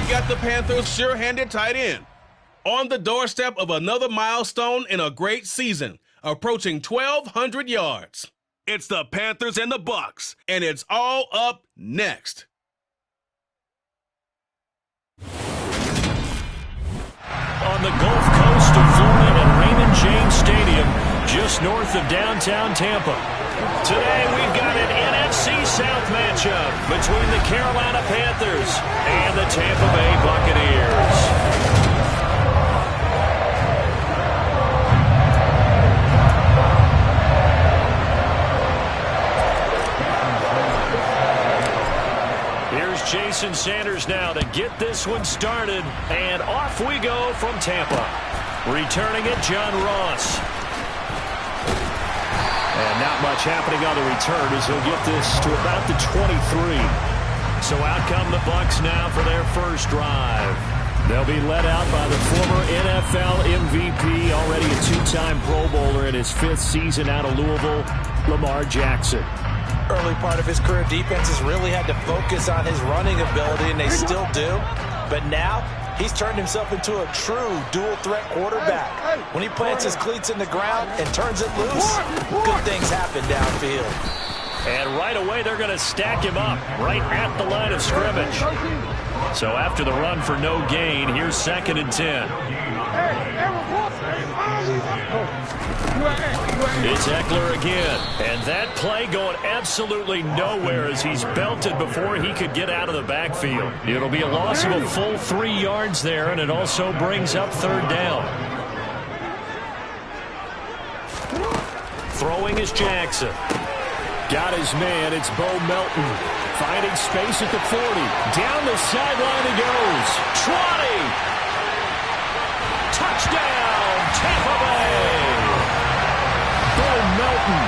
We've got the Panthers' sure-handed tight end on the doorstep of another milestone in a great season, approaching 1,200 yards. It's the Panthers and the Bucs, and it's all up next. On the Gulf Coast of Florida at Raymond James Stadium, just north of downtown Tampa. Today we've got an NFC South matchup between the Carolina Panthers and the Tampa Bay Buccaneers. Jason Sanders now to get this one started, and off we go from Tampa. Returning it, John Ross. And not much happening on the return as he'll get this to about the 23. So out come the Bucs now for their first drive. They'll be led out by the former NFL MVP, already a two-time Pro Bowler in his fifth season out of Louisville, Lamar Jackson. Early part of his career, defenses really had to focus on his running ability, and they still do. But now, he's turned himself into a true dual-threat quarterback. When he plants his cleats in the ground and turns it loose, good things happen downfield. And right away, they're going to stack him up right at the line of scrimmage. So after the run for no gain, here's 2nd and 10. It's Eckler again, and that play going absolutely nowhere as he's belted before he could get out of the backfield. It'll be a loss of a full 3 yards there, and it also brings up 3rd down. Throwing is Jackson. Got his man, it's Bo Melton. Finding space at the 40. Down the sideline he goes. 20! Touchdown, Tampa Bay! Bo Melton,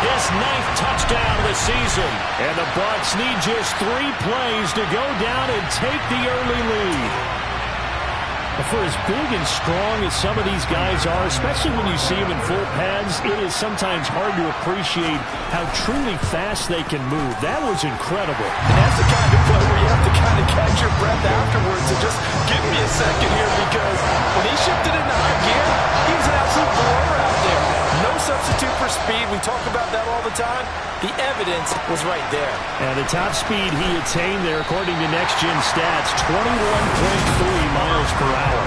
his 9th touchdown of the season. And the Bucs need just 3 plays to go down and take the early lead. For as big and strong as some of these guys are, especially when you see them in full pads, it is sometimes hard to appreciate how truly fast they can move. That was incredible. And that's the kind of play where you have to kind of catch your breath afterwards and just give me a second here, because when he shifted into high gear, he was an absolute blower out there. No substitute for speed. We talk about that all the time. The evidence was right there. And the top speed he attained there, according to Next Gen Stats, 21.3 miles per hour.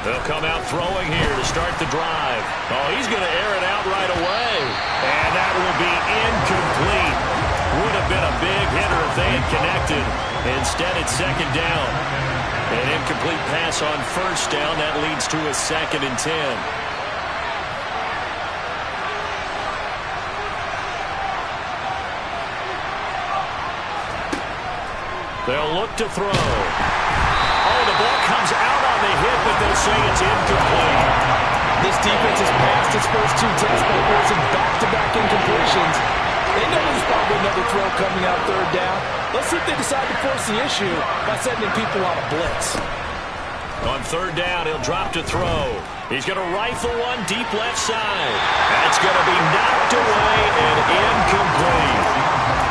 They'll come out throwing here to start the drive. Oh, he's going to air it out right away. And that will be incomplete. Would have been a big hitter if they had connected. Instead, it's 2nd down. An incomplete pass on 1st down. That leads to a 2nd and 10. They'll look to throw. Oh, the ball comes out on the hit, but they'll say it's incomplete. This defense has passed its first 2 tests by forcing back-to-back incompletions. They know there's probably another throw coming out 3rd down. Let's see if they decide to force the issue by sending people on a blitz. On 3rd down, he'll drop to throw. He's going to rifle one deep left side. That's going to be knocked away and incomplete.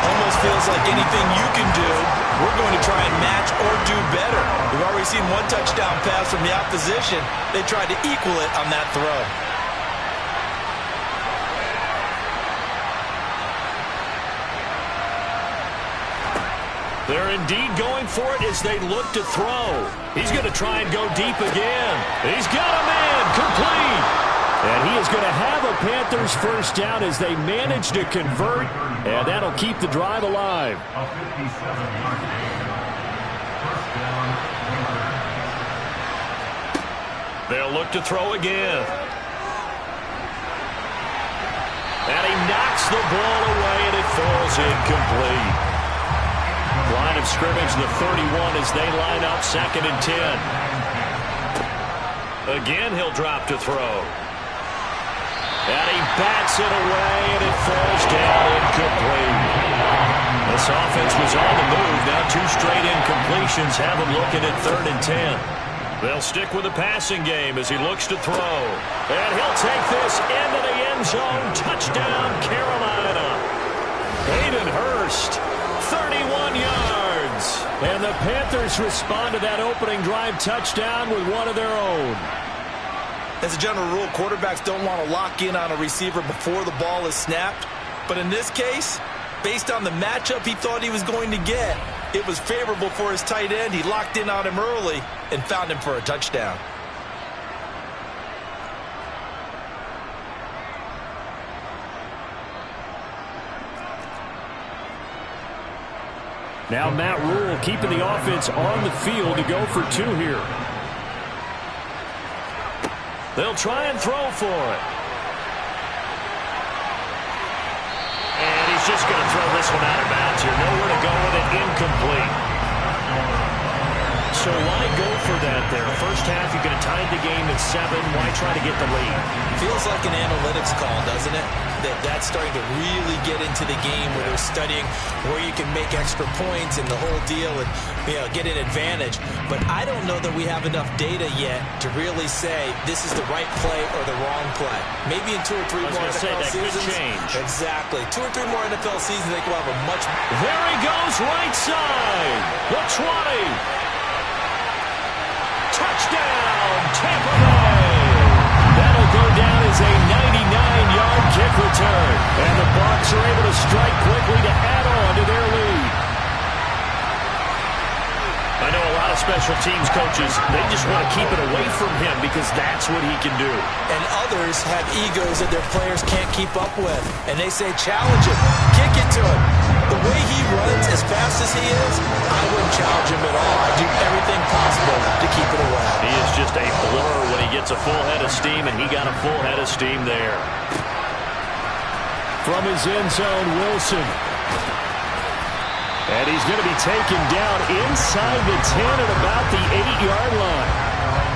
Almost feels like anything you can do, we're going to try and match or do better. We've already seen 1 touchdown pass from the opposition. They tried to equal it on that throw. They're indeed going for it as they look to throw. He's going to try and go deep again. He's got a man, complete. And he is going to have a Panthers first down as they manage to convert, and that'll keep the drive alive. They'll look to throw again. And he knocks the ball away, and it falls incomplete. Line of scrimmage, the 31 as they line up 2nd and 10. Again, he'll drop to throw. And he bats it away, and it falls down incomplete. This offense was on the move. Now 2 straight incompletions have him looking at 3rd and 10. They'll stick with the passing game as he looks to throw. And he'll take this into the end zone. Touchdown, Carolina. Hayden Hurst, 31 yards. And the Panthers respond to that opening drive touchdown with one of their own. As a general rule, quarterbacks don't want to lock in on a receiver before the ball is snapped. But in this case, based on the matchup he thought he was going to get, it was favorable for his tight end. He locked in on him early and found him for a touchdown. Now Matt Rule keeping the offense on the field to go for 2 here. They'll try and throw for it. And he's just going to throw this one out of bounds here. Nowhere to go with it. Incomplete. So why go for that there? First half, you could have tied the game at 7. Why try to get the lead? Feels like an analytics call, doesn't it? That's starting to really get into the game where they're studying where you can make extra points and the whole deal and get an advantage. But I don't know that we have enough data yet to really say this is the right play or the wrong play. Maybe in 2 or 3 more NFL seasons. Could change. Exactly. 2 or 3 more NFL seasons, they will have a much... There he goes, right side. The 20. Touchdown, Tampa Bay. That'll go down as a 99-yard kick return. And the Bucs are able to strike quickly to add on to their lead. I know a lot of special teams coaches, they just want to keep it away from him because that's what he can do. And others have egos that their players can't keep up with. And they say, challenge him, kick it to him. The way he runs as fast as he is, I wouldn't challenge him at all. I'd do everything possible to keep it away. He is just a blur when he gets a full head of steam, and he got a full head of steam there. From his end zone, Wilson. And he's going to be taken down inside the 10 at about the 8-yard line.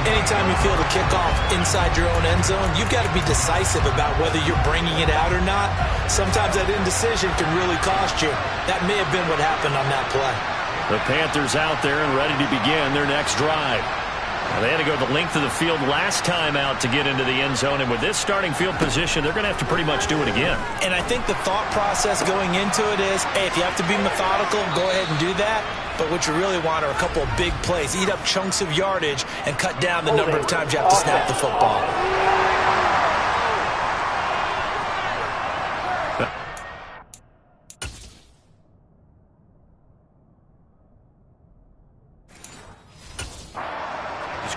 Anytime you feel the kickoff inside your own end zone, you've got to be decisive about whether you're bringing it out or not. Sometimes that indecision can really cost you. That may have been what happened on that play. The Panthers out there and ready to begin their next drive. They had to go the length of the field last time out to get into the end zone, and with this starting field position, they're going to have to pretty much do it again. And I think the thought process going into it is, hey, if you have to be methodical, go ahead and do that. But what you really want are a couple of big plays. Eat up chunks of yardage and cut down the number of times you have to snap the football.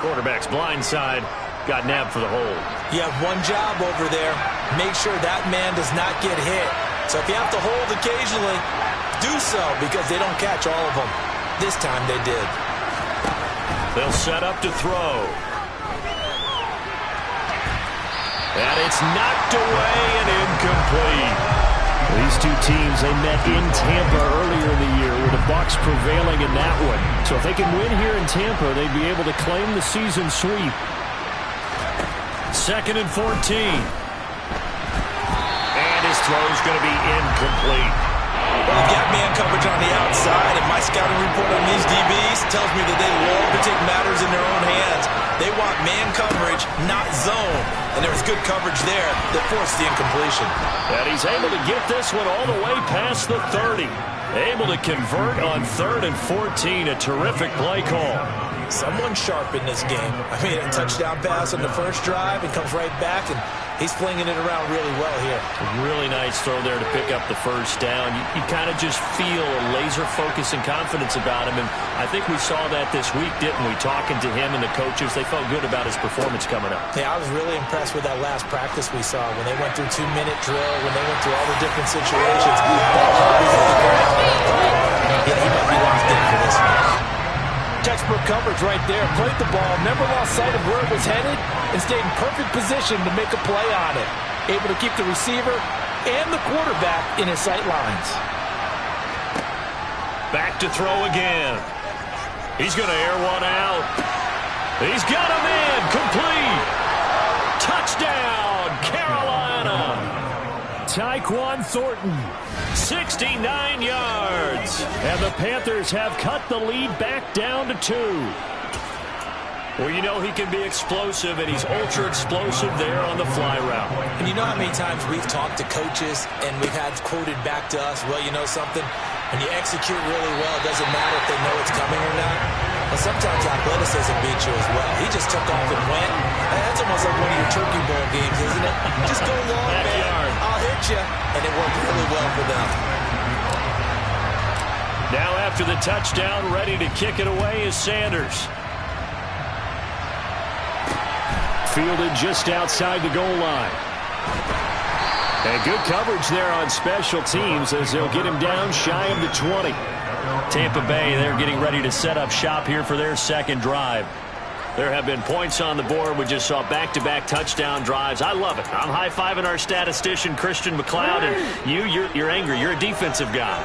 Quarterback's blind side got nabbed for the hold. You have one job over there. Make sure that man does not get hit. So if you have to hold occasionally, do so because they don't catch all of them. This time they did. They'll set up to throw. And it's knocked away and incomplete. These two teams, they met in Tampa earlier in the year with the Bucs prevailing in that one. So if they can win here in Tampa, they'd be able to claim the season sweep. 2nd and 14. And his throw's going to be incomplete. Well, you've got man coverage on the outside, and my scouting report on these DBs tells me that they love to take matters in their own hands. They want man coverage, not zone. And there was good coverage there that forced the incompletion. And he's able to get this one all the way past the 30. Able to convert on 3rd and 14. A terrific play call. Someone sharp in this game. I mean, a touchdown pass on the first drive and comes right back, and he's flinging it around really well here. A really nice throw there to pick up the first down. You kind of just feel a laser focus and confidence about him, and I think we saw that this week, didn't we? Talking to him and the coaches, they felt good about his performance coming up. Yeah, I was really impressed with that last practice we saw when they went through 2-minute drill, when they went through all the different situations. Yeah, he might be locked in for this one. Textbook coverage right there. Played the ball, never lost sight of where it was headed, and stayed in perfect position to make a play on it. Able to keep the receiver and the quarterback in his sight lines. Back to throw again. He's going to air one out. He's got him in. Complete. Touchdown, Carolina. Tyquan Thornton. 69 yards. And the Panthers have cut the lead back down to 2. Well, you know he can be explosive, and he's ultra-explosive there on the fly route. And you know how many times we've talked to coaches and we've had quoted back to us, well, you know something? When you execute really well, it doesn't matter if they know it's coming or not. But sometimes athleticism beats you as well. He just took off and went. That's almost like one of your Turkey Bowl games, isn't it? Just go long, man. I'll hit you. And it worked really well for them. Now after the touchdown, ready to kick it away is Sanders. Fielded just outside the goal line. And good coverage there on special teams as they'll get him down shy of the 20. Tampa Bay, they're getting ready to set up shop here for their second drive. There have been points on the board. We just saw back-to-back touchdown drives. I love it. I'm high-fiving our statistician, Christian McLeod, and you're angry. You're a defensive guy.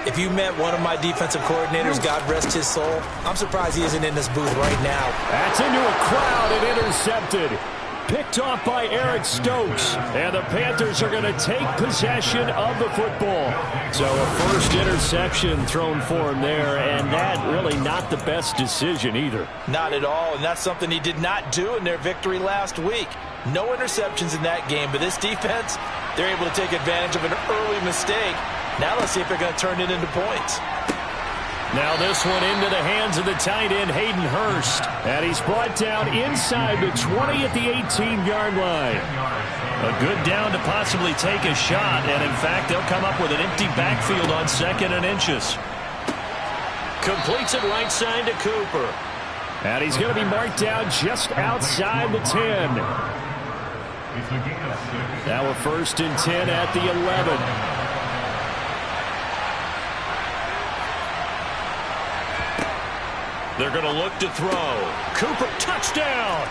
If you met one of my defensive coordinators, God rest his soul, I'm surprised he isn't in this booth right now. That's into a crowd and intercepted. Picked off by Eric Stokes. And the Panthers are going to take possession of the football. So a first interception thrown for him there, and that really not the best decision either. Not at all, and that's something he did not do in their victory last week. No interceptions in that game, but this defense, they're able to take advantage of an early mistake. Now let's see if they're going to turn it into points. Now this one into the hands of the tight end, Hayden Hurst. And he's brought down inside the 20 at the 18-yard line. A good down to possibly take a shot. And, in fact, they'll come up with an empty backfield on 2nd and inches. Completes it right side to Cooper. And he's going to be marked down just outside the 10. Now a 1st and 10 at the 11. They're going to look to throw. Cooper, touchdown!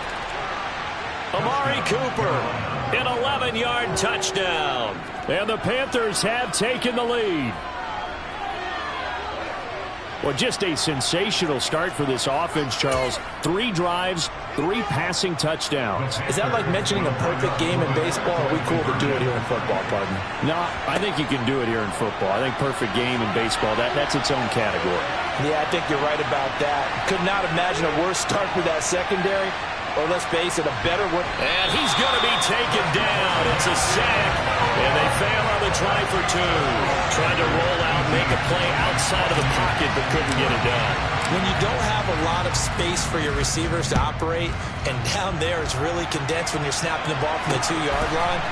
Amari Cooper, an 11-yard touchdown. And the Panthers have taken the lead. Well, just a sensational start for this offense, Charles. 3 drives, 3 passing touchdowns. Is that like mentioning a perfect game in baseball, or are we cool to do it here in football, partner? No, I think you can do it here in football. I think perfect game in baseball, that's its own category. Yeah, I think you're right about that. Could not imagine a worse start for that secondary, or let's face it, a better one. And he's going to be taken down. It's a sack, and they fail on the try for 2. Trying to roll out, make a play outside of the pocket, but couldn't get it done. When you don't have a lot of space for your receivers to operate, and down there it's really condensed when you're snapping the ball from the 2-yard line,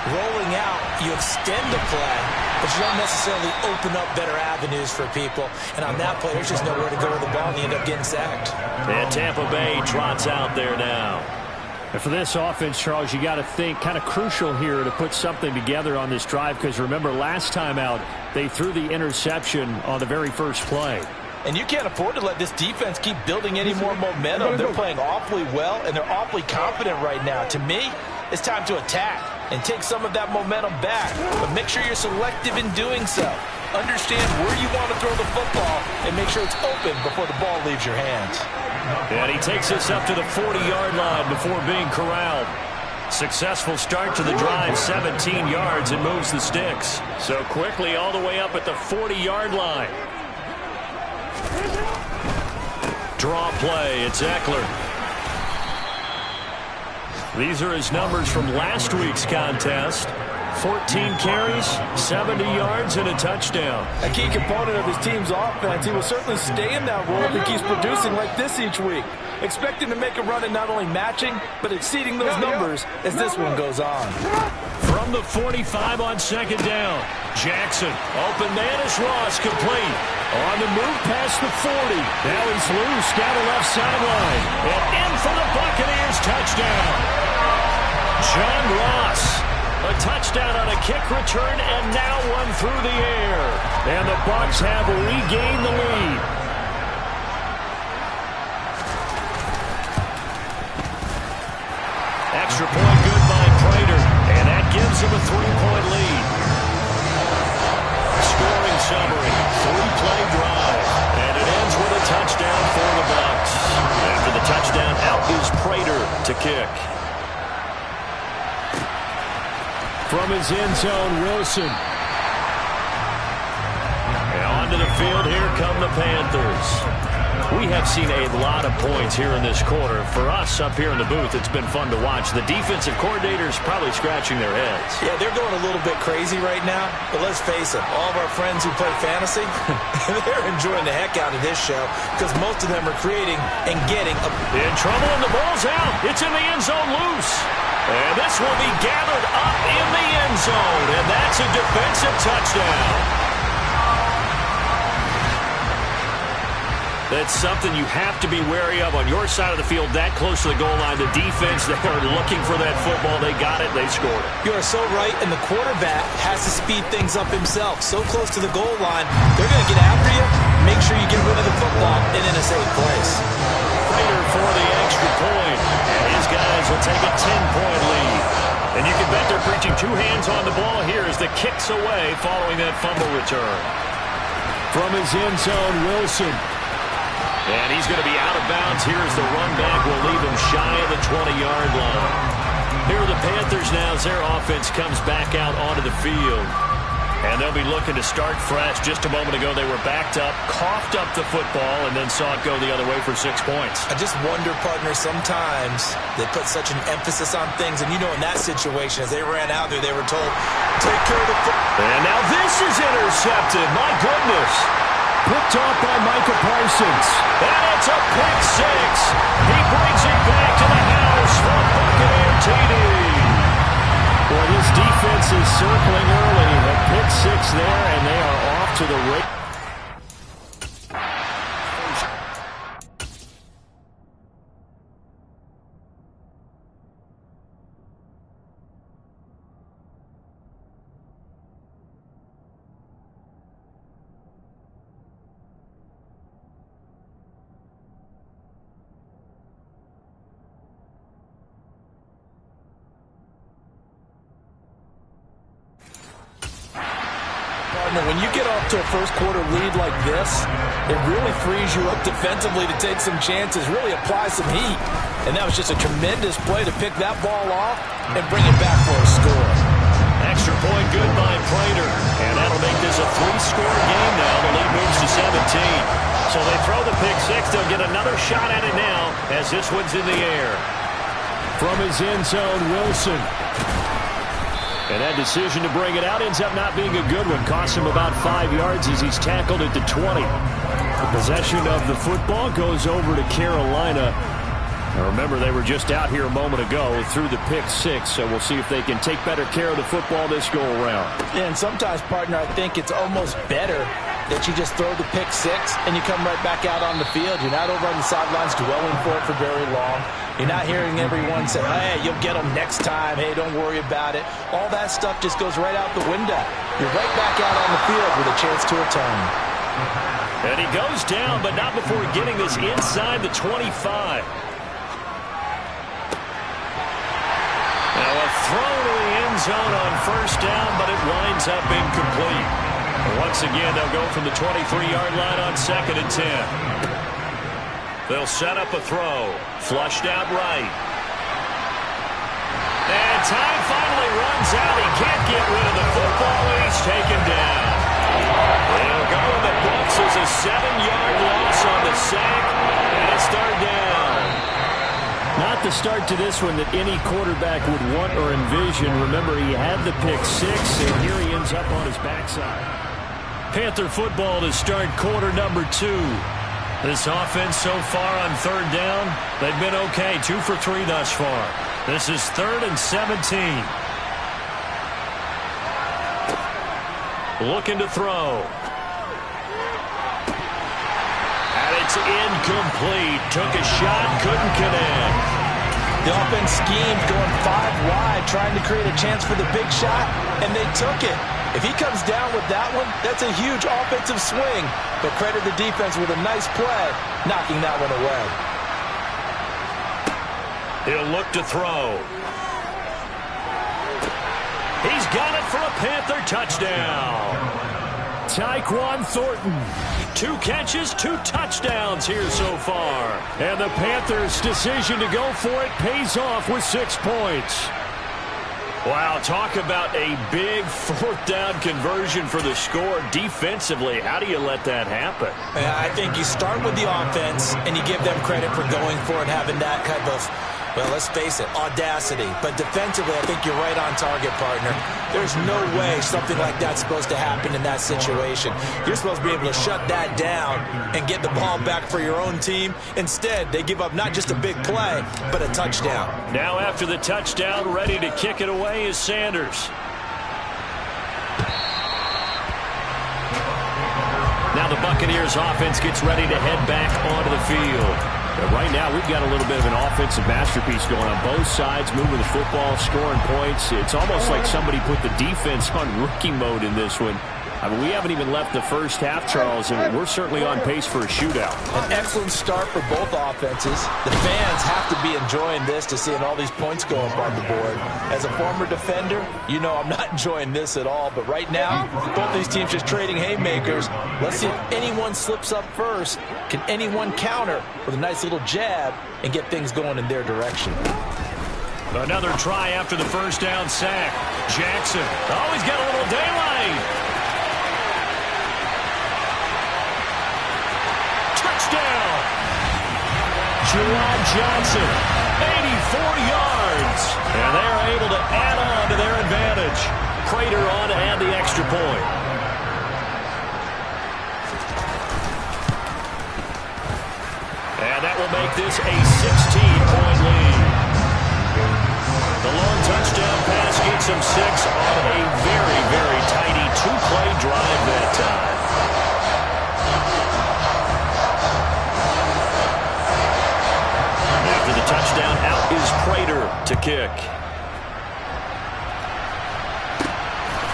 rolling out, you extend the play, but you don't necessarily open up better avenues for people. And on that play, there's just nowhere to go with the ball, and you end up getting sacked. And Tampa Bay trots out there now. And for this offense, Charles, you got to think kind of crucial here to put something together on this drive, because remember, last time out, they threw the interception on the very first play. And you can't afford to let this defense keep building any more momentum. They're playing awfully well, and they're awfully confident right now. To me, it's time to attack and take some of that momentum back. But make sure you're selective in doing so. Understand where you want to throw the football and make sure it's open before the ball leaves your hands. And he takes us up to the 40-yard line before being corralled. Successful start to the drive, 17 yards, and moves the sticks. So quickly all the way up at the 40-yard line. Draw play, it's Eckler. These are his numbers from last week's contest. 14 carries, 70 yards, and a touchdown. A key component of his team's offense. He will certainly stay in that role if he keeps producing like this each week. Expect him to make a run at not only matching, but exceeding those numbers as this one goes on. From the 45 on 2nd down. Jackson, open man is Ross, complete. On the move past the 40. Now he's loose down the left sideline. And in for the Buccaneers touchdown. John Ross. A touchdown on a kick return, and now one through the air. And the Bucs have regained the lead. Extra point good by Prater, and that gives him a 3-point lead. Scoring summary, 3-play drive, and it ends with a touchdown for the Bucs. After the touchdown, out is Prater to kick. From his end zone, Wilson. And onto the field, here come the Panthers. We have seen a lot of points here in this quarter. For us up here in the booth, it's been fun to watch. The defensive coordinators probably scratching their heads. Yeah, they're going a little bit crazy right now. But let's face it, all of our friends who play fantasy, they're enjoying the heck out of this show because most of them are creating and getting in trouble, and the ball's out. It's in the end zone loose. And this will be gathered up in the end zone. And that's a defensive touchdown. That's something you have to be wary of on your side of the field, that close to the goal line. The defense, they are looking for that football. They got it. They scored it. You are so right, and the quarterback has to speed things up himself. So close to the goal line, they're going to get after you. Make sure you get rid of the football and in a safe place. Prater for the extra point, and his guys will take a 10-point lead. And you can bet they're preaching two hands on the ball here as the kick's away following that fumble return. From his end zone, Wilson. And he's going to be out of bounds. Here's the run back. Will leave him shy of the 20-yard line. Here are the Panthers now as their offense comes back out onto the field. And they'll be looking to start fresh. Just a moment ago, they were backed up, coughed up the football, and then saw it go the other way for 6 points. I just wonder, partner, sometimes they put such an emphasis on things. And you know, in that situation, as they ran out there, they were told, take care of the football. And now this is intercepted. My goodness. Picked off by Micah Parsons. And it's a pick six. He brings it back to the house for Buccaneer TD. Well, this defense is circling early. A pick six there, and they are off to the race. When you get off to a first quarter lead like this, it really frees you up defensively to take some chances, really apply some heat. And that was just a tremendous play to pick that ball off and bring it back for a score. Extra point good by Prater. And that'll make this a 3-score game now. The lead moves to 17. So they throw the pick six. They'll get another shot at it now as this one's in the air. From his end zone, Wilson. And that decision to bring it out ends up not being a good one. Costs him about 5 yards as he's tackled at the 20. The possession of the football goes over to Carolina. Now remember, they were just out here a moment ago through the pick six, so we'll see if they can take better care of the football this go-around. Yeah, and sometimes, partner, I think it's almost better that you just throw the pick six and you come right back out on the field. You're not over on the sidelines dwelling for it for very long. You're not hearing everyone say, hey, you'll get them next time. Hey, don't worry about it. All that stuff just goes right out the window. You're right back out on the field with a chance to return. And he goes down, but not before getting this inside the 25. Now a throw to the end zone on first down, but it winds up incomplete. And once again, they'll go from the 23-yard line on 2nd and 10. They'll set up a throw. Flushed out right. And time finally runs out. He can't get rid of the football, and he's taken down. They'll go in the books as a 7-yard loss on the sack, and it's third down. Not the start to this one that any quarterback would want or envision. Remember, he had the pick six, and here he ends up on his backside. Panther football to start quarter number 2. This offense so far on third down, they've been okay. 2 for 3 thus far. This is 3rd and 17. Looking to throw. And it's incomplete. Took a shot, couldn't connect. The offense schemed, going 5 wide, trying to create a chance for the big shot, and they took it. If he comes down with that one, that's a huge offensive swing. But credit the defense with a nice play, knocking that one away. He'll look to throw. He's got it for a Panther touchdown. Tyquan Thornton. 2 catches, 2 touchdowns here so far. And the Panthers' decision to go for it pays off with 6 points. Wow, talk about a big fourth down conversion for the score. Defensively, how do you let that happen? I think you start with the offense and you give them credit for going for it, having that type of, well, let's face it, audacity. But defensively, I think you're right on target, partner. There's no way something like that's supposed to happen in that situation. You're supposed to be able to shut that down and get the ball back for your own team. Instead, they give up not just a big play, but a touchdown. Now after the touchdown, ready to kick it away is Sanders. Now the Buccaneers offense gets ready to head back onto the field. Right now, we've got a little bit of an offensive masterpiece going on both sides, moving the football, scoring points. It's almost like somebody put the defense on rookie mode in this one. I mean, we haven't even left the first half, Charles, and we're certainly on pace for a shootout. An excellent start for both offenses. The fans have to be enjoying this to seeing all these points go up on the board. As a former defender, you know I'm not enjoying this at all. But right now, both these teams just trading haymakers. Let's see if anyone slips up first. Can anyone counter with a nice little jab and get things going in their direction? Another try after the first down sack. Jackson. Oh, he's got a little daylight. Touchdown! Juwan Johnson, 84 yards. And they are able to add on to their advantage. Prater on to add the extra point. And that will make this a 16-point lead. The long touchdown pass gets him 6 on a very, very tidy two-play drive that time. After the touchdown, out is Prater to kick.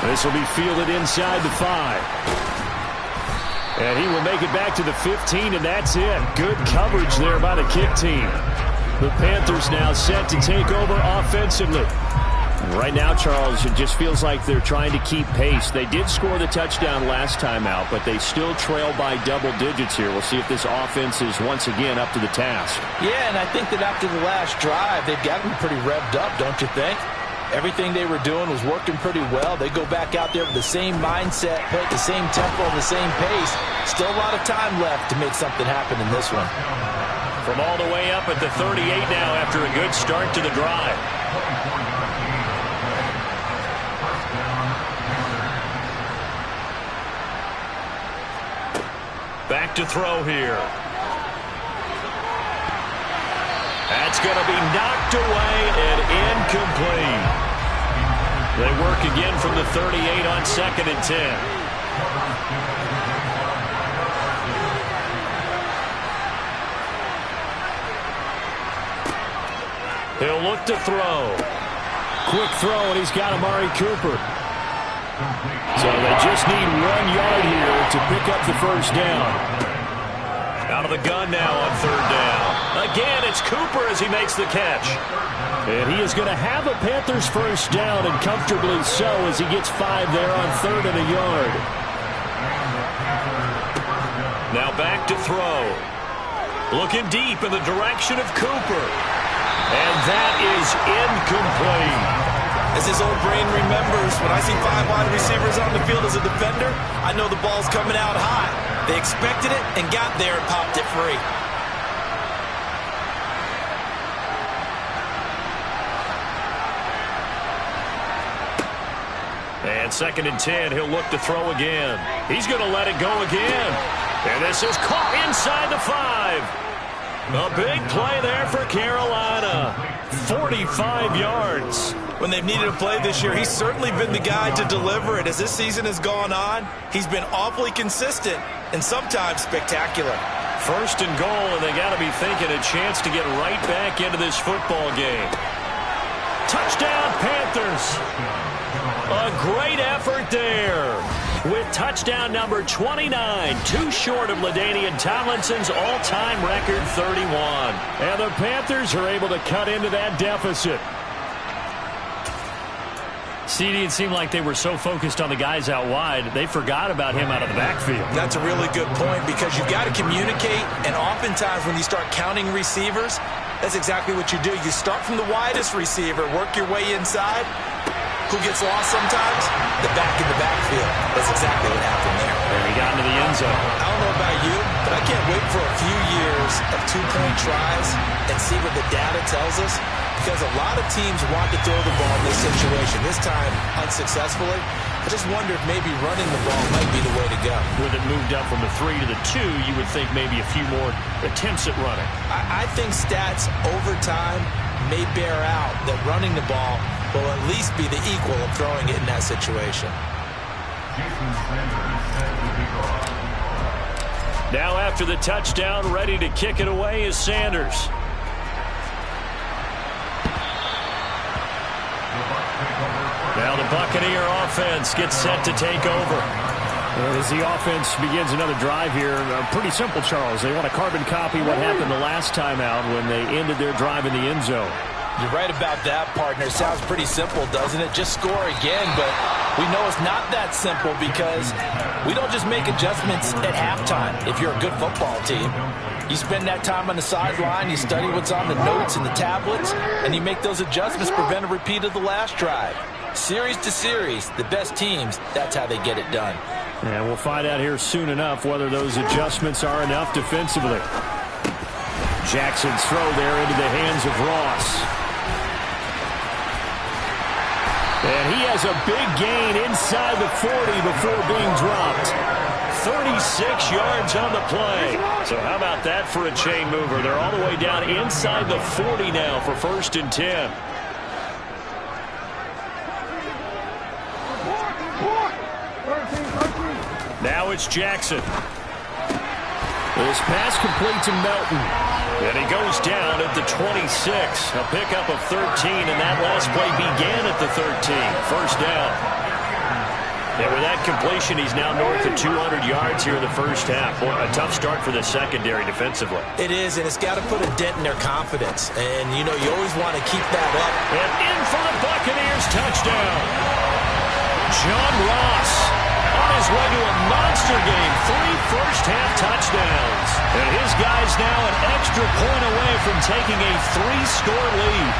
This will be fielded inside the 5. And he will make it back to the 15, and that's it. Good coverage there by the kick team. The Panthers now set to take over offensively. Right now, Charles, it just feels like they're trying to keep pace. They did score the touchdown last time out, but they still trail by double digits here. We'll see if this offense is once again up to the task. Yeah, and I think that after the last drive, they've got to be pretty revved up, don't you think? Everything they were doing was working pretty well. They go back out there with the same mindset, play at the same tempo and the same pace. Still a lot of time left to make something happen in this one. From all the way up at the 38 now after a good start to the drive. Back to throw here. That's going to be knocked away and incomplete. They work again from the 38 on 2nd and 10. He'll look to throw. Quick throw, and he's got Amari Cooper. So they just need 1 yard here to pick up the first down. Out of the gun now on 3rd down. Again, it's Cooper as he makes the catch. And he is going to have a Panthers first down, and comfortably so as he gets 5 there on 3rd and a yard. Now back to throw. Looking deep in the direction of Cooper. And that is incomplete. As his old brain remembers, when I see 5 wide receivers on the field as a defender, I know the ball's coming out high. They expected it and got there and popped it free. And 2nd and 10, he'll look to throw again. He's going to let it go again. And this is caught inside the 5. A big play there for Carolina. 45 yards. When they've needed a play this year, he's certainly been the guy to deliver it. As this season has gone on, he's been awfully consistent and sometimes spectacular. 1st and goal, and they got to be thinking a chance to get right back into this football game. Touchdown, Panthers. A great effort there. With touchdown number 29, too short of LaDainian Tomlinson's all-time record 31. And the Panthers are able to cut into that deficit. CD, it seemed like they were so focused on the guys out wide, they forgot about him out of the backfield. That's a really good point, because you've got to communicate, and oftentimes when you start counting receivers, that's exactly what you do. You start from the widest receiver, work your way inside, Who gets lost sometimes? The back in the backfield. That's exactly what happened there. And he got into the end zone. I don't know about you, but I can't wait for a few years of two-point tries and see what the data tells us, because a lot of teams want to throw the ball in this situation, this time unsuccessfully. I just wonder if maybe running the ball might be the way to go. With it moved up from the 3 to the 2, you would think maybe a few more attempts at running. I think stats over time may bear out that running the ball will at least be the equal of throwing it in that situation. Now after the touchdown, ready to kick it away is Sanders. Now the Buccaneer offense gets set to take over. And as the offense begins another drive here, pretty simple, Charles. They want to carbon copy what happened the last time out when they ended their drive in the end zone. You're right about that, partner. Sounds pretty simple, doesn't it? Just score again, but we know it's not that simple because we don't just make adjustments at halftime if you're a good football team. You spend that time on the sideline, you study what's on the notes and the tablets, and you make those adjustments to prevent a repeat of the last drive. Series to series, the best teams, that's how they get it done. And we'll find out here soon enough whether those adjustments are enough defensively. Jackson's throw there into the hands of Ross. And he has a big gain inside the 40 before being dropped. 36 yards on the play. So how about that for a chain mover? They're all the way down inside the 40 now for 1st and 10. Now it's Jackson. This pass complete to Melton. And he goes down at the 26. A pickup of 13, and that last play began at the 13. 1st down. And with that completion, he's now north of 200 yards here in the first half. Boy, a tough start for the secondary defensively. It is, and it's got to put a dent in their confidence. And, you know, you always want to keep that up. And in for the Buccaneers touchdown. John Ross on his way to a monster game. 3 first-half touchdowns. And his guy's now an extra point away from taking a 3-score lead.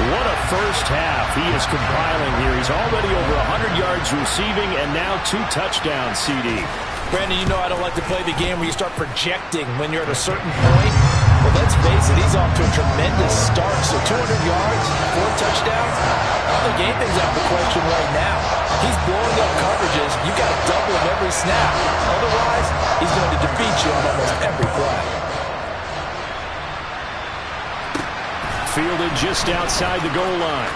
What a first half he is compiling here. He's already over 100 yards receiving and now 2 touchdowns, CD. Brandon, you know I don't like to play the game where you start projecting when you're at a certain point. But let's face it, he's off to a tremendous start. So 200 yards, 4 touchdowns. I don't think anything's out of the question right now. He's blowing up coverages. You got to double him every snap. Otherwise, he's going to defeat you on almost every play. Fielded just outside the goal line.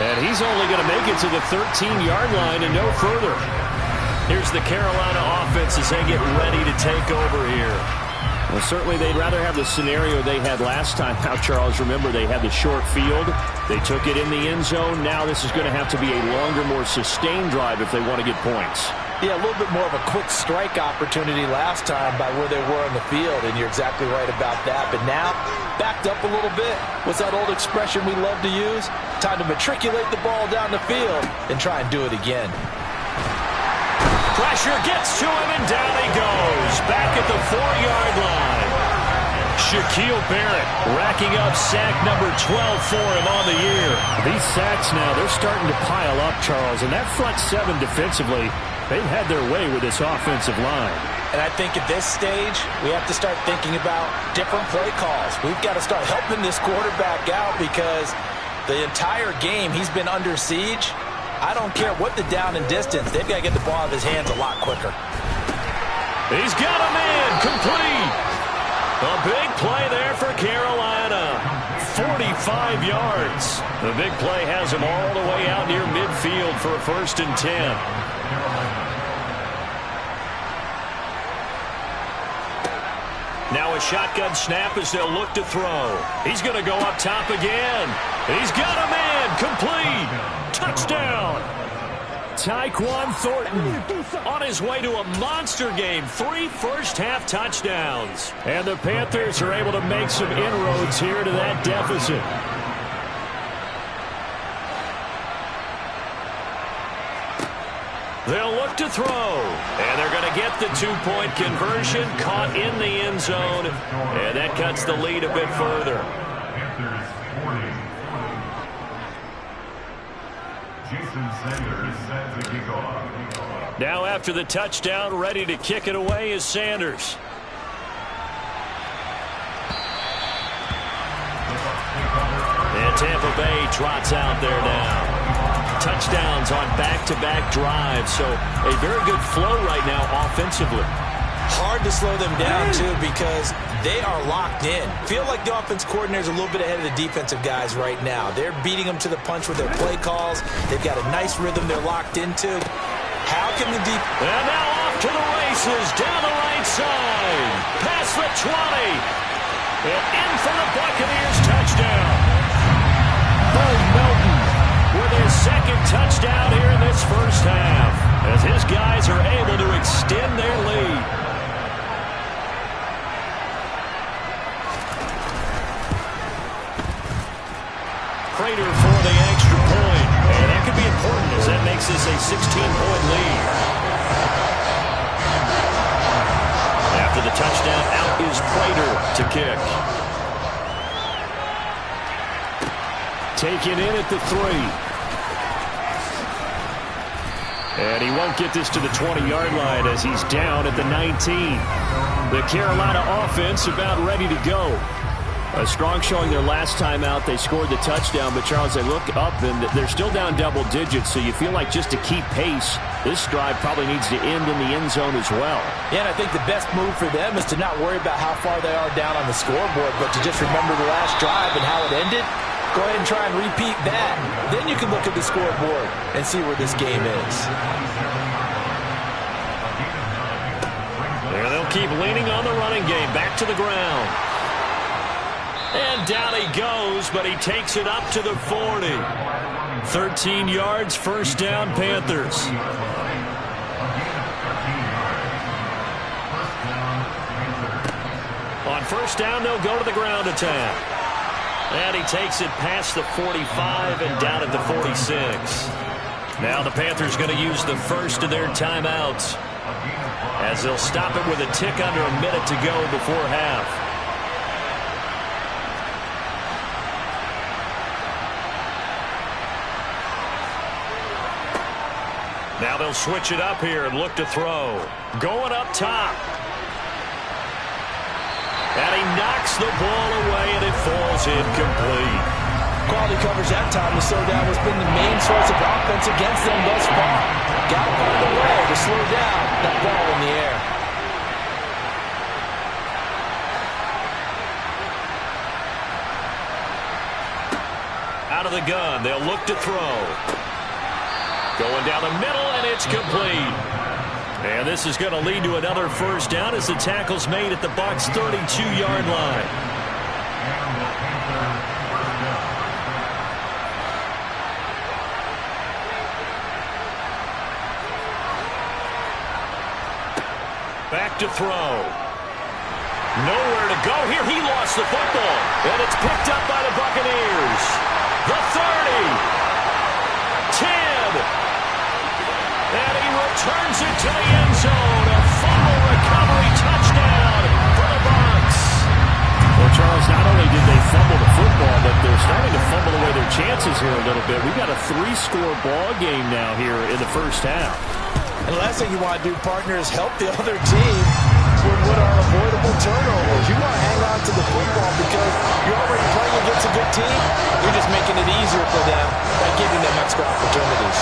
And he's only going to make it to the 13-yard line and no further. Here's the Carolina offense as they get ready to take over here. Well, certainly they'd rather have the scenario they had last time out, Charles. Remember, they had the short field. They took it in the end zone. Now this is going to have to be a longer, more sustained drive if they want to get points. Yeah, a little bit more of a quick strike opportunity last time by where they were on the field, and you're exactly right about that. But now, backed up a little bit. What's that old expression we love to use? Time to matriculate the ball down the field and try and do it again. Pressure gets to him, and down he goes. Back at the 4-yard line. Shaquille Barrett racking up sack number 12 for him on the year. These sacks now, they're starting to pile up, Charles. And that front 7 defensively, they've had their way with this offensive line. And I think at this stage, we have to start thinking about different play calls. We've got to start helping this quarterback out because the entire game he's been under siege. I don't care what the down and distance. They've got to get the ball out of his hands a lot quicker. He's got a man complete. A big play there for Carolina. 45 yards. The big play has him all the way out near midfield for a 1st and 10. Now a shotgun snap as they'll look to throw. He's going to go up top again. He's got a man complete. Touchdown. Tyquan Thornton on his way to a monster game. 3 first-half touchdowns. And the Panthers are able to make some inroads here to that deficit. They'll look to throw. And they're going to get the 2-point conversion. Caught in the end zone. And that cuts the lead a bit further. Now after the touchdown, ready to kick it away is Sanders. And Tampa Bay trots out there now. Touchdowns on back-to-back drives, so a very good flow right now offensively. Hard to slow them down, too, because they are locked in. Feel like the offense coordinator is a little bit ahead of the defensive guys right now. They're beating them to the punch with their play calls. They've got a nice rhythm they're locked into. How can the deep... And now off to the races, down the right side. Past the 20. And in for the Buccaneers touchdown. Bo Melton with his second touchdown here in this first half, as his guys are able to extend their lead. Prater for the extra point, and that could be important as that makes this a 16-point lead. After the touchdown, out is Prater to kick. Taken in at the 3. And he won't get this to the 20-yard line as he's down at the 19. The Carolina offense about ready to go. A strong showing their last time out. They scored the touchdown, but Charles, they look up and they're still down double digits, so you feel like just to keep pace, this drive probably needs to end in the end zone as well. Yeah, and I think the best move for them is to not worry about how far they are down on the scoreboard, but to just remember the last drive and how it ended. Go ahead and try and repeat that. Then you can look at the scoreboard and see where this game is. There they'll keep leaning on the running game. Back to the ground. And down he goes, but he takes it up to the 40. 13 yards, first down, Panthers. On first down, they'll go to the ground attack. And he takes it past the 45 and down at the 46. Now the Panthers going to use the first of their timeouts, as they'll stop it with a tick under a minute to go before half. Now they'll switch it up here and look to throw. Going up top. And he knocks the ball away, and it falls incomplete. Quality coverage that time to slow down has been the main source of offense against them thus far. Got to find a way to slow down that ball in the air. Out of the gun, they'll look to throw. Going down the middle, and it's complete. And this is going to lead to another first down as the tackle's made at the Bucs' 32-yard line. Back to throw. Nowhere to go here. He lost the football. And it's picked up by the Buccaneers. The 30. 10. And he returns it to the end zone. A fumble recovery touchdown for the Bucs. Well, Charles, not only did they fumble the football, but they're starting to fumble away their chances here a little bit. We've got a 3-score ball game now here in the first half. And the last thing you want to do, partner, is help the other team with what are avoidable turnovers. You want to hang on to the football because you're already playing against a good team. You're just making it easier for them by giving them extra opportunities.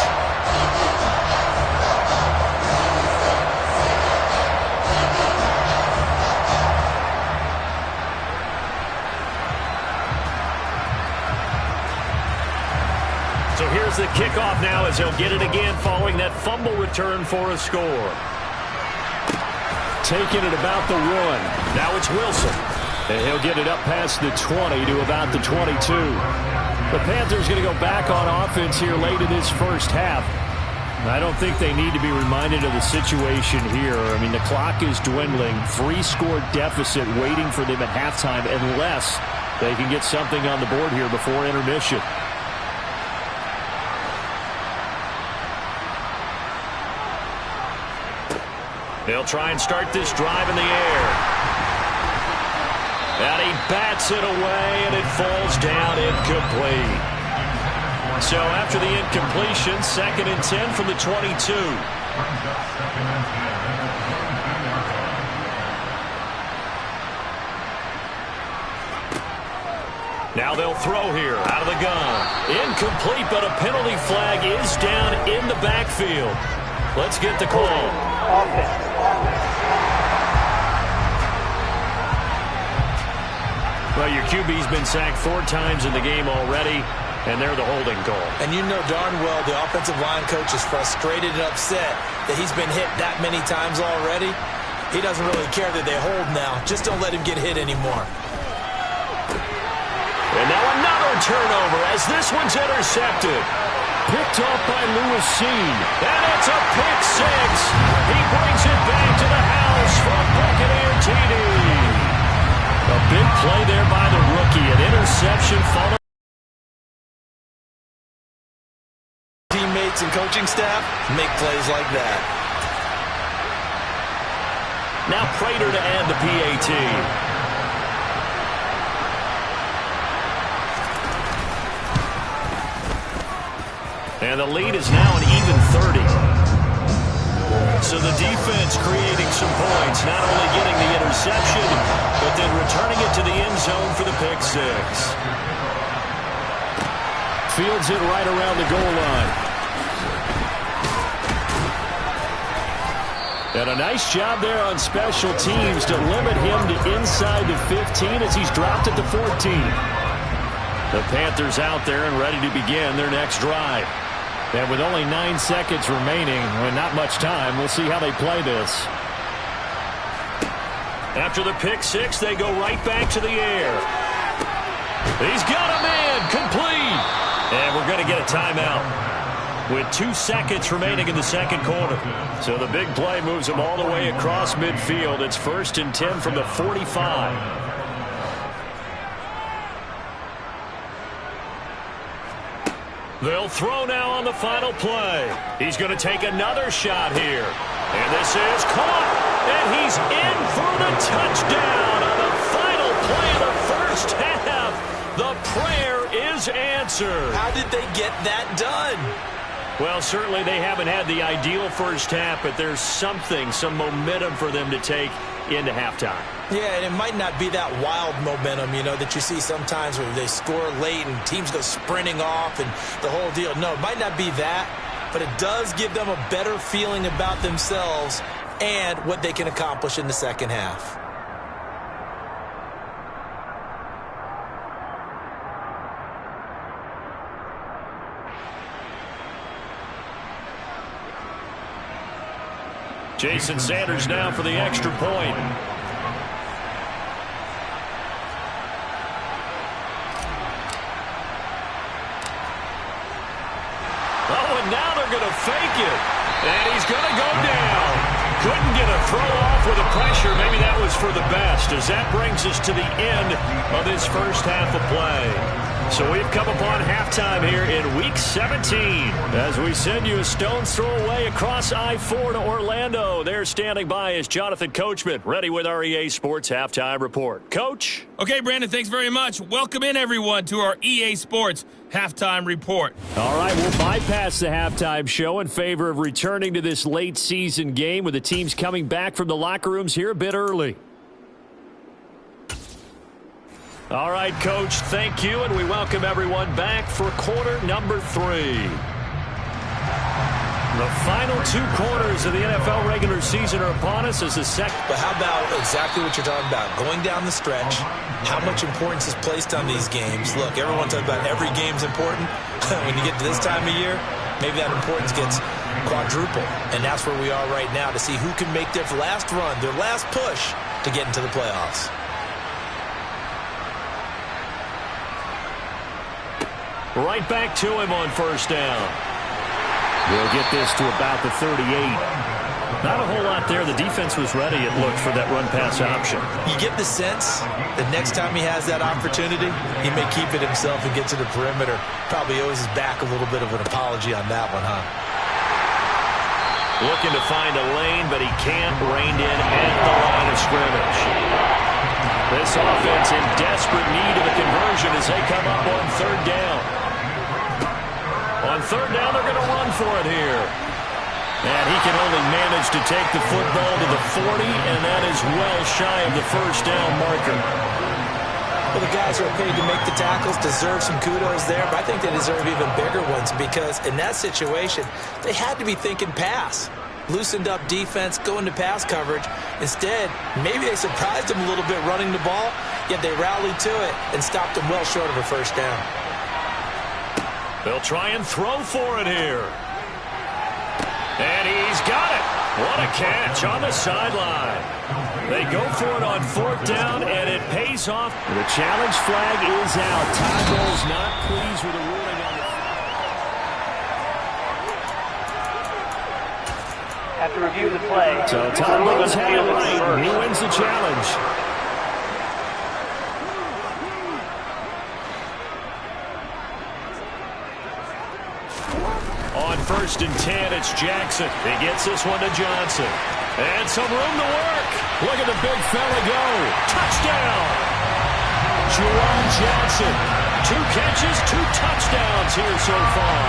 So here's the kickoff now as he'll get it again following that fumble return for a score. Taking it about the 1. Now it's Wilson. And he'll get it up past the 20 to about the 22. The Panthers going to go back on offense here late in this first half. I don't think they need to be reminded of the situation here. I mean, the clock is dwindling. 3-score deficit waiting for them at halftime unless they can get something on the board here before intermission. They'll try and start this drive in the air. And he bats it away, and it falls down incomplete. So after the incompletion, 2nd and 10 from the 22. Now they'll throw here out of the gun. Incomplete, but a penalty flag is down in the backfield. Let's get the call. Well, your QB's been sacked 4 times in the game already, and they're the holding call. And you know darn well the offensive line coach is frustrated and upset that he's been hit that many times already. He doesn't really care that they hold now. Just don't let him get hit anymore. And now another turnover as this one's intercepted. Picked off by Lewis-Cine. And it's a pick 6. He brings it back to the house for Buccaneer TD. A big play there by the rookie. An interception followed. Teammates and coaching staff make plays like that. Now Prater to add the PAT. And the lead is now an even 30. So the defense creating some points, not only getting the interception, but then returning it to the end zone for the pick 6. Fields it right around the goal line. And a nice job there on special teams to limit him to inside the 15 as he's dropped at the 14. The Panthers out there and ready to begin their next drive. And with only 9 seconds remaining and not much time, we'll see how they play this. After the pick 6, they go right back to the air. He's got him in, complete. And we're going to get a timeout with 2 seconds remaining in the second quarter. So the big play moves them all the way across midfield. It's 1st and 10 from the 45. They'll throw now on the final play. He's going to take another shot here. And this is caught. And he's in for the touchdown on the final play of the first half. The prayer is answered. How did they get that done? Well, certainly they haven't had the ideal first half, but there's some momentum for them to take into halftime. Yeah, and it might not be that wild momentum, you know, that you see sometimes where they score late and teams go sprinting off and the whole deal. No, it might not be that, but it does give them a better feeling about themselves and what they can accomplish in the second half. Jason Sanders now for the extra point. Oh, and now they're going to fake it. And he's going to go down. Couldn't get a throw off with the pressure. Maybe that was for the best, as that brings us to the end of this first half of play. So we've come upon halftime here in Week 17 as we send you a stone's throw away across I-4 to Orlando. There standing by is Jonathan Coachman, ready with our EA Sports Halftime Report. Coach? Okay, Brandon, thanks very much. Welcome in, everyone, to our EA Sports Halftime Report. All right, we'll bypass the halftime show in favor of returning to this late season game with the teams coming back from the locker rooms here a bit early. All right, Coach, thank you, and we welcome everyone back for quarter number 3. The final 2 quarters of the NFL regular season are upon us as the second. But how about exactly what you're talking about? Going down the stretch, how much importance is placed on these games? Look, everyone talks about every game's important. When you get to this time of year, maybe that importance gets quadruple. And that's where we are right now to see who can make their last run, their last push to get into the playoffs. Right back to him on first down. We'll get this to about the 38. Not a whole lot there. The defense was ready, it looked, for that run-pass option. You get the sense that next time he has that opportunity, he may keep it himself and get to the perimeter. Probably owes his back a little bit of an apology on that one, huh? Looking to find a lane, but he can't. Reined in at the line of scrimmage. This offense in desperate need of a conversion as they come up on third down. third down, they're going to run for it here. And he can only manage to take the football to the 40, and that is well shy of the first down marker. Well, the guys who are paid to make the tackles deserve some kudos there, but I think they deserve even bigger ones because in that situation, they had to be thinking pass. Loosened up defense, going to pass coverage. Instead, maybe they surprised them a little bit running the ball, yet they rallied to it and stopped them well short of a first down. They'll try and throw for it here. And he's got it. What a catch on the sideline. They go for it on fourth down, and it pays off. The challenge flag is out. Todd Bowles not pleased with the ruling on the Have to review the play. So Todd Bowles had it right. He wins the challenge. On first and 10, it's Jackson. He gets this one to Johnson. And some room to work. Look at the big fella go. Touchdown. Juwan Johnson. 2 catches, 2 touchdowns here so far.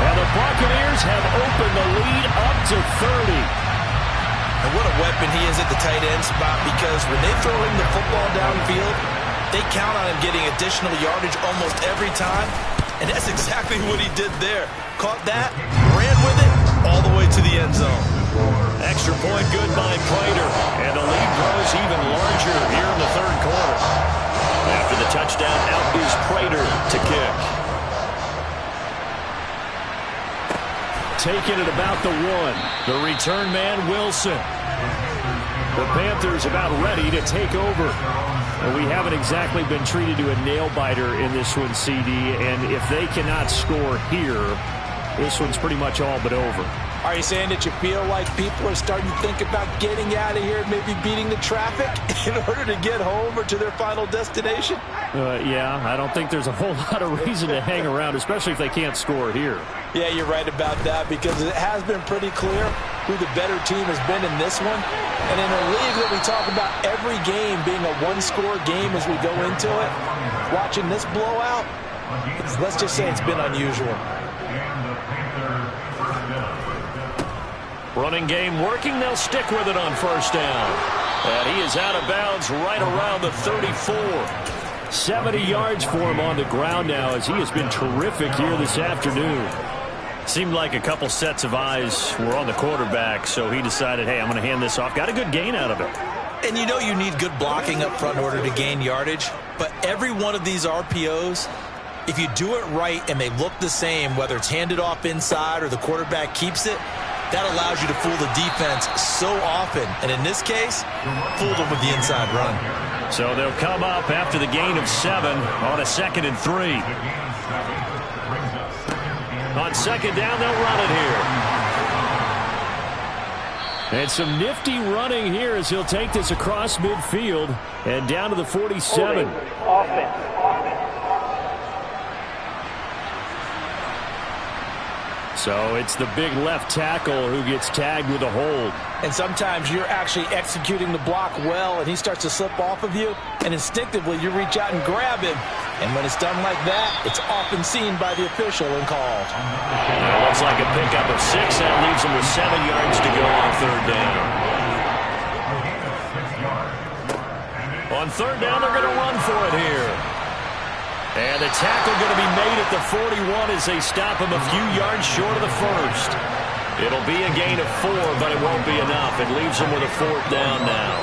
And the Buccaneers have opened the lead up to 30. And what a weapon he is at the tight end spot because when they throw him the football downfield, they count on him getting additional yardage almost every time. And that's exactly what he did there. Caught that, ran with it, all the way to the end zone. Extra point good by Prater. And the lead grows even larger here in the third quarter. After the touchdown, out is Prater to kick. Taking it about the 1. The return man, Wilson. The Panthers about ready to take over. And we haven't exactly been treated to a nail-biter in this one, CD. And if they cannot score here, this one's pretty much all but over. Are you saying that you feel like people are starting to think about getting out of here and maybe beating the traffic in order to get home or to their final destination? Yeah, I don't think there's a whole lot of reason to hang around, especially if they can't score here. Yeah, you're right about that because it has been pretty clear who the better team has been in this one. And in a league that we talk about every game being a one-score game as we go into it, watching this blowout, let's just say it's been unusual. Running game working. They'll stick with it on first down. And he is out of bounds right around the 34. 70 yards for him on the ground now as he has been terrific here this afternoon. Seemed like a couple sets of eyes were on the quarterback, so he decided, hey, I'm going to hand this off. Got a good gain out of it. And you know you need good blocking up front in order to gain yardage, but every one of these RPOs, if you do it right and they look the same, whether it's handed off inside or the quarterback keeps it, that allows you to fool the defense so often. And in this case, fooled them with the inside run. So they'll come up after the gain of 7 on a 2nd and 3. On second down, they'll run it here. And some nifty running here as he'll take this across midfield and down to the 47. Offense. So it's the big left tackle who gets tagged with a hold. And sometimes you're actually executing the block well, and he starts to slip off of you, and instinctively you reach out and grab him. And when it's done like that, it's often seen by the official and called. It looks like a pickup of 6. That leaves him with 7 yards to go on third down. On third down, they're going to run for it here. And the tackle going to be made at the 41 as they stop him a few yards short of the first. It'll be a gain of 4, but it won't be enough. It leaves him with a 4th down now.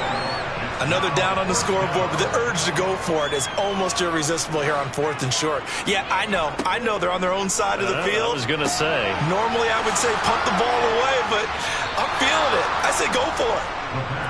Another down on the scoreboard, but the urge to go for it is almost irresistible here on 4th and short. Yeah, I know they're on their own side of the field. I was going to say. Normally I would say punt the ball away, but I'm feeling it. I say go for it.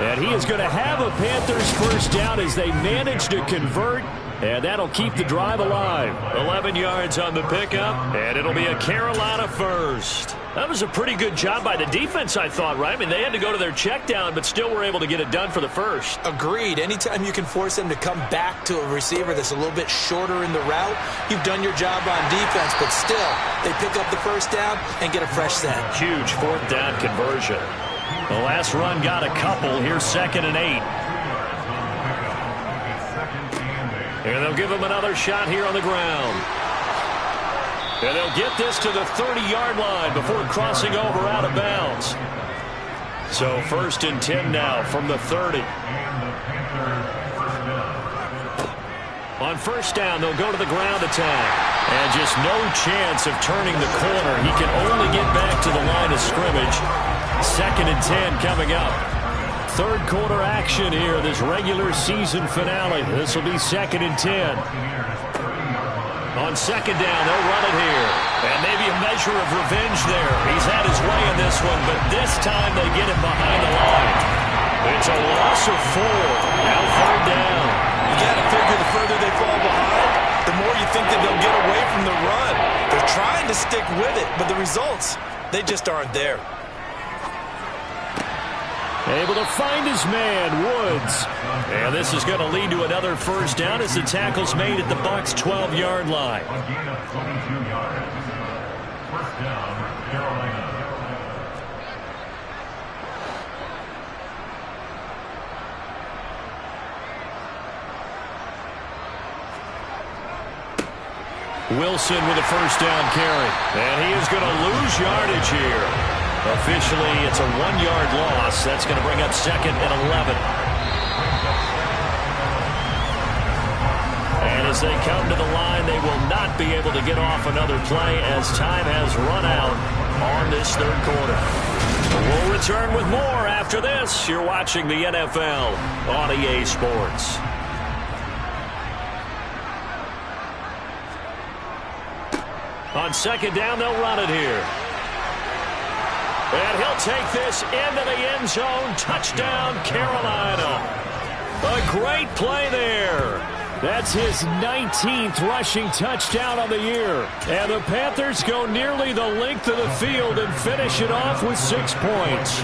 And he is going to have a Panthers first down as they manage to convert. And that'll keep the drive alive. 11 yards on the pickup, and it'll be a Carolina first. That was a pretty good job by the defense, I thought, right? I mean, they had to go to their check down, but still were able to get it done for the first. Agreed. Anytime you can force them to come back to a receiver that's a little bit shorter in the route, you've done your job on defense, but still, they pick up the first down and get a fresh set. Huge 4th down conversion. The last run got a couple. Here's 2nd and 8. And they'll give him another shot here on the ground. And they'll get this to the 30-yard line before crossing over out of bounds. So 1st and 10 now from the 30. On 1st down, they'll go to the ground attack. And just no chance of turning the corner. He can only get back to the line of scrimmage. 2nd and 10 coming up. 3rd quarter action here, this regular season finale. This will be 2nd and 10. On 2nd down, they'll run it here. And maybe a measure of revenge there. He's had his way in this one, but this time they get him behind the line. It's a loss of 4. Now 3rd down. You got to figure the further they fall behind, the more you think that they'll get away from the run. They're trying to stick with it, but the results, they just aren't there. Able to find his man, Woods. And this is going to lead to another 1st down as the tackle's made at the Bucs' 12-yard line. Wilson with a 1st down carry. And he is going to lose yardage here. Officially, it's a 1-yard loss. That's going to bring up 2nd and 11. And as they come to the line, they will not be able to get off another play as time has run out on this 3rd quarter. We'll return with more after this. You're watching the NFL on EA Sports. On 2nd down, they'll run it here. And he'll take this into the end zone. Touchdown, Carolina. A great play there. That's his 19th rushing touchdown on the year. And the Panthers go nearly the length of the field and finish it off with 6 points.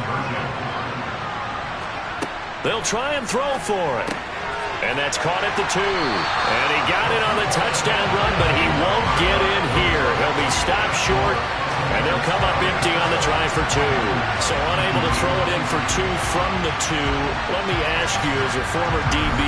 They'll try and throw for it. And that's caught at the 2. And he got it on the touchdown run, but he won't get in here. He'll be stopped short. And they'll come up empty on the try for 2. So unable to throw it in for 2 from the 2. Let me ask you, as a former DB,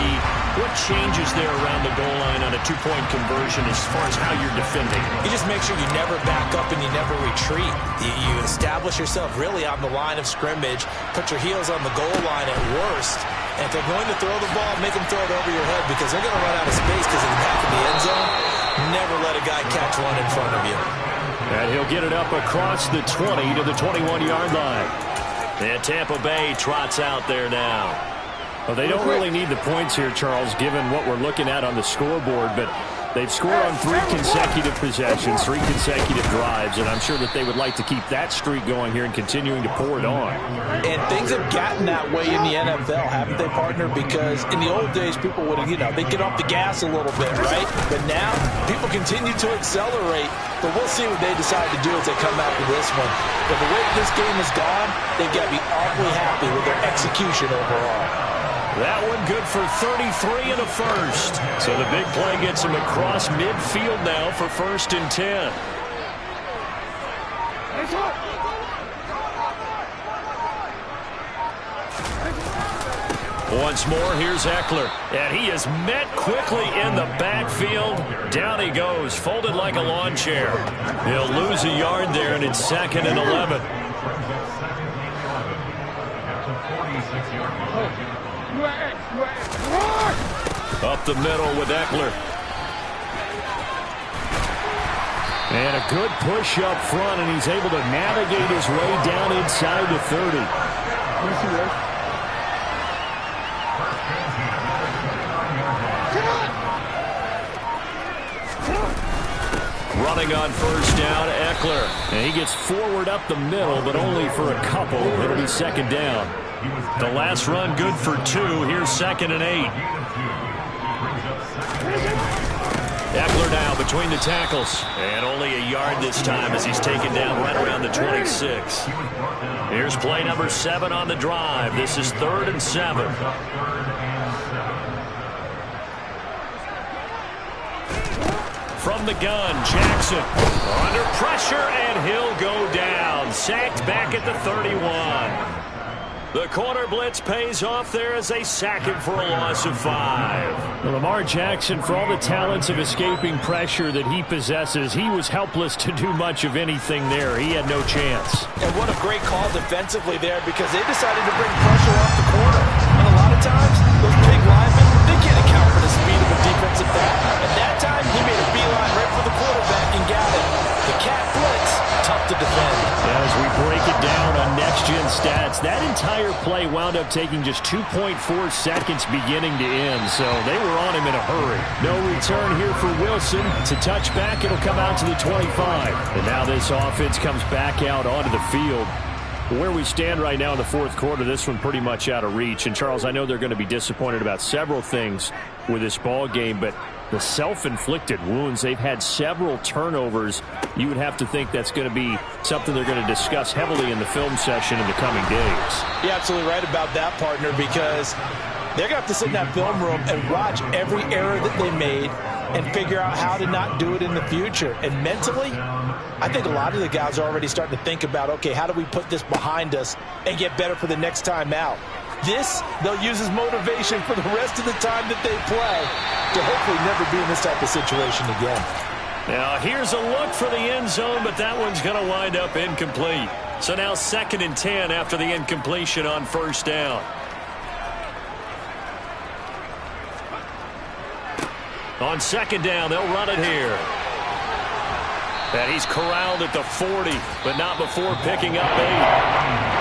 what changes there around the goal line on a 2-point conversion as far as how you're defending? You just make sure you never back up and you never retreat. You establish yourself really on the line of scrimmage, put your heels on the goal line at worst, and if they're going to throw the ball, make them throw it over your head because they're going to run out of space because of the back of the end zone. Never let a guy catch one in front of you. And he'll get it up across the 20 to the 21-yard line. And Tampa Bay trots out there now. Well, they don't really need the points here, Charles, given what we're looking at on the scoreboard, but they've scored on 3 consecutive possessions, 3 consecutive drives, and I'm sure that they would like to keep that streak going here and continuing to pour it on. And things have gotten that way in the NFL, haven't they, partner? Because in the old days, people would, they'd get off the gas a little bit, right? But now, people continue to accelerate, but we'll see what they decide to do as they come after this one. But the way this game has gone, they've got to be awfully happy with their execution overall. That one good for 33 and a 1st. So the big play gets him across midfield now for 1st and 10. Once more, here's Eckler. And he is met quickly in the backfield. Down he goes, folded like a lawn chair. He'll lose a yard there, and it's 2nd and 11. Up the middle with Eckler. And a good push up front, and he's able to navigate his way down inside the 30. Running on 1st down, Eckler. And he gets forward up the middle, but only for a couple. It'll be 2nd down. The last run good for 2. Here's 2nd and 8. Eckler now between the tackles. And only a yard this time as he's taken down right around the 26. Here's play number 7 on the drive. This is 3rd and 7. From the gun, Jackson under pressure, and he'll go down. Sacked back at the 31. The corner blitz pays off there as they sack him for a loss of 5. Well, Lamar Jackson, for all the talents of escaping pressure that he possesses, he was helpless to do much of anything there. He had no chance. And what a great call defensively there, because they decided to bring pressure off the corner. And a lot of times, those big linemen, they can't account for the speed of a defensive back. At that time, he made a beeline right for the quarterback and got it. The cat blitz, tough to defend. As we break it down on next-gen stats, that entire play wound up taking just 2.4 seconds beginning to end, so they were on him in a hurry. No return here for Wilson. To touch back, it'll come out to the 25. And now this offense comes back out onto the field. Where we stand right now in the fourth quarter, this one pretty much out of reach. And, Charles, I know they're going to be disappointed about several things with this ball game, but the self-inflicted wounds, they've had several turnovers. You would have to think that's going to be something they're going to discuss heavily in the film session in the coming days. You're absolutely right about that, partner, because they're going to have to sit in that film room and watch every error that they made and figure out how to not do it in the future. And mentally, I think a lot of the guys are already starting to think about, okay, how do we put this behind us and get better for the next time out? This, they'll use as motivation for the rest of the time that they play to hopefully never be in this type of situation again. Now, here's a look for the end zone, but that one's going to wind up incomplete. So now 2nd and 10 after the incompletion on first down. On 2nd down, they'll run it here. And he's corralled at the 40, but not before picking up 8.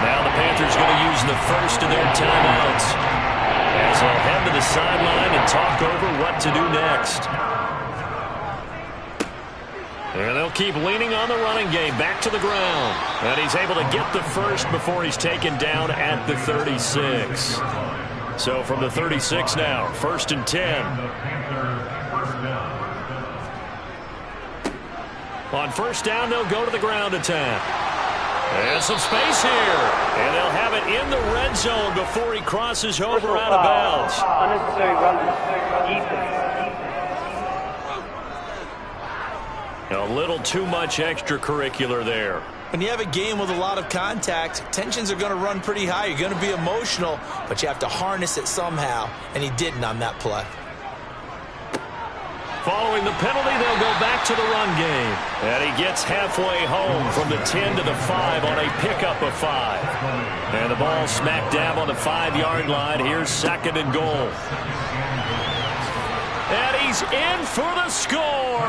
Now the Panthers going to use the first of their timeouts as they'll head to the sideline and talk over what to do next. And they'll keep leaning on the running game back to the ground. And he's able to get the first before he's taken down at the 36. So from the 36 now, 1st and 10. On first down, they'll go to the ground attack. And some space here. And they'll have it in the red zone before he crosses over out of bounds. Unnecessary run defense. A little too much extracurricular there. When you have a game with a lot of contact, tensions are going to run pretty high. You're going to be emotional, but you have to harness it somehow, and he didn't on that play. Following the penalty, they'll go back to the run game. And he gets halfway home from the 10 to the 5 on a pickup of 5. And the ball smack dab on the 5-yard line. Here's 2nd and goal. And he's in for the score.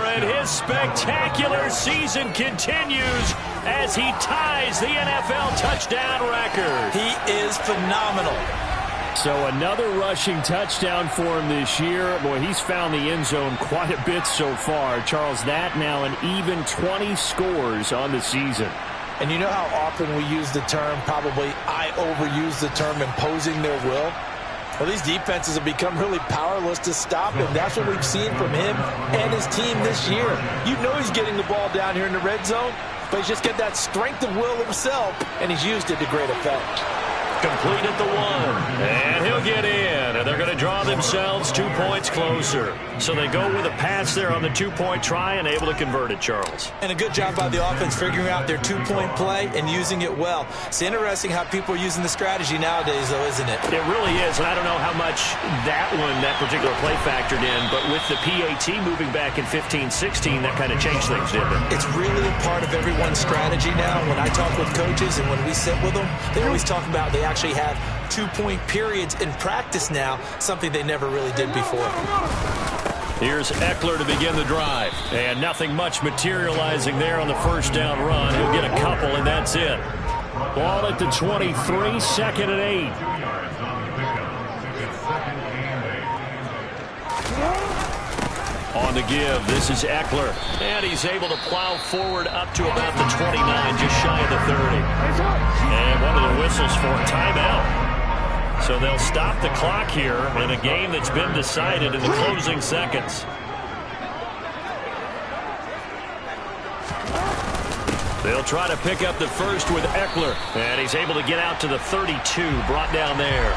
And his spectacular season continues as he ties the NFL touchdown record. He is phenomenal. So another rushing touchdown for him this year. Boy, he's found the end zone quite a bit so far. Charles, that now an even 20 scores on the season. And you know how often we use the term, probably I overuse the term, imposing their will? Well, these defenses have become really powerless to stop him. That's what we've seen from him and his team this year. You know he's getting the ball down here in the red zone, but he's just got that strength of will himself, and he's used it to great effect. Complete at the 1, and he'll get in, and they're going to draw themselves 2 points closer. So they go with a pass there on the 2-point try and able to convert it, Charles. And a good job by the offense figuring out their 2-point play and using it well. It's interesting how people are using the strategy nowadays, though, isn't it? It really is, and I don't know how much that particular play factored in, but with the PAT moving back in 15-16, that kind of changed things, didn't it? It's really a part of everyone's strategy now. When I talk with coaches and when we sit with them, they always talk about they actually have 2-point periods in practice now, something they never really did before. Here's Eckler to begin the drive. And nothing much materializing there on the first down run. He'll get a couple, and that's it. Ball at the 23, 2nd and 8. On the give, this is Eckler. And he's able to plow forward up to about the 29, just shy of the 30. And one of the whistles for a timeout. So they'll stop the clock here in a game that's been decided in the closing seconds. They'll try to pick up the first with Eckler. And he's able to get out to the 32, brought down there.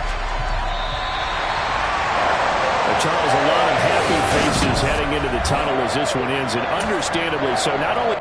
Charles, a lot of happy faces heading into the tunnel as this one ends, and understandably so. Not only